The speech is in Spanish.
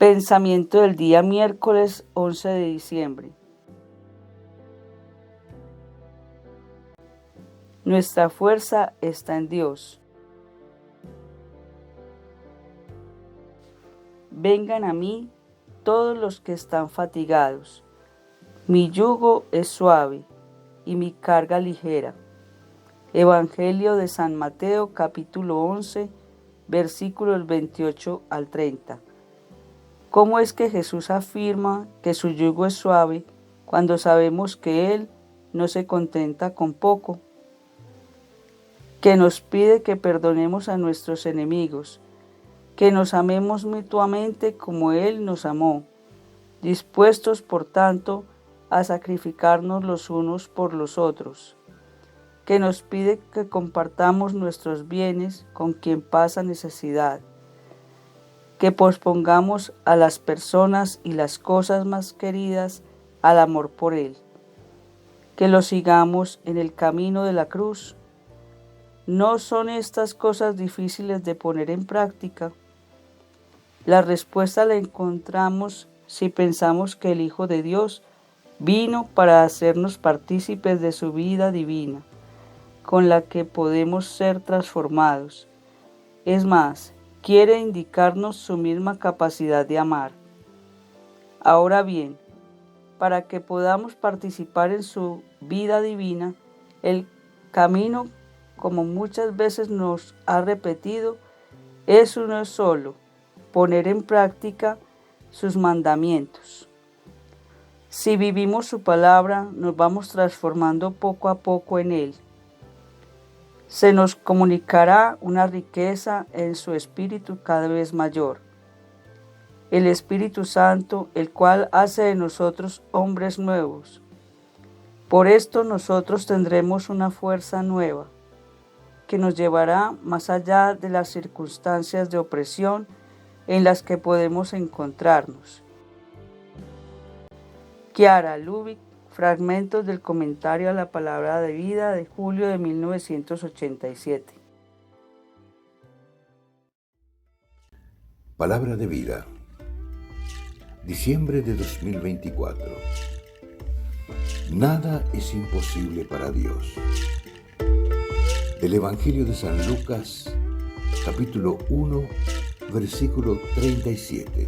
Pensamiento del día miércoles 11 de diciembre. Nuestra fuerza está en Dios. Vengan a mí todos los que están fatigados. Mi yugo es suave y mi carga ligera. Evangelio de San Mateo, capítulo 11, versículos 28 al 30. ¿Cómo es que Jesús afirma que su yugo es suave cuando sabemos que Él no se contenta con poco? Que nos pide que perdonemos a nuestros enemigos, que nos amemos mutuamente como Él nos amó, dispuestos, por tanto, a sacrificarnos los unos por los otros. Que nos pide que compartamos nuestros bienes con quien pasa necesidad, que pospongamos a las personas y las cosas más queridas al amor por Él, que lo sigamos en el camino de la cruz. ¿No son estas cosas difíciles de poner en práctica? La respuesta la encontramos si pensamos que el Hijo de Dios vino para hacernos partícipes de su vida divina, con la que podemos ser transformados. Es más, quiere indicarnos su misma capacidad de amar. Ahora bien, para que podamos participar en su vida divina, el camino, como muchas veces nos ha repetido, es uno solo: poner en práctica sus mandamientos. Si vivimos su palabra, nos vamos transformando poco a poco en Él. Se nos comunicará una riqueza en su Espíritu cada vez mayor. El Espíritu Santo, el cual hace de nosotros hombres nuevos. Por esto nosotros tendremos una fuerza nueva, que nos llevará más allá de las circunstancias de opresión en las que podemos encontrarnos. Chiara Lubich, fragmentos del comentario a la palabra de vida de julio de 1987. Palabra de vida. Diciembre de 2024. Nada es imposible para Dios. Del Evangelio de San Lucas, capítulo 1, versículo 37.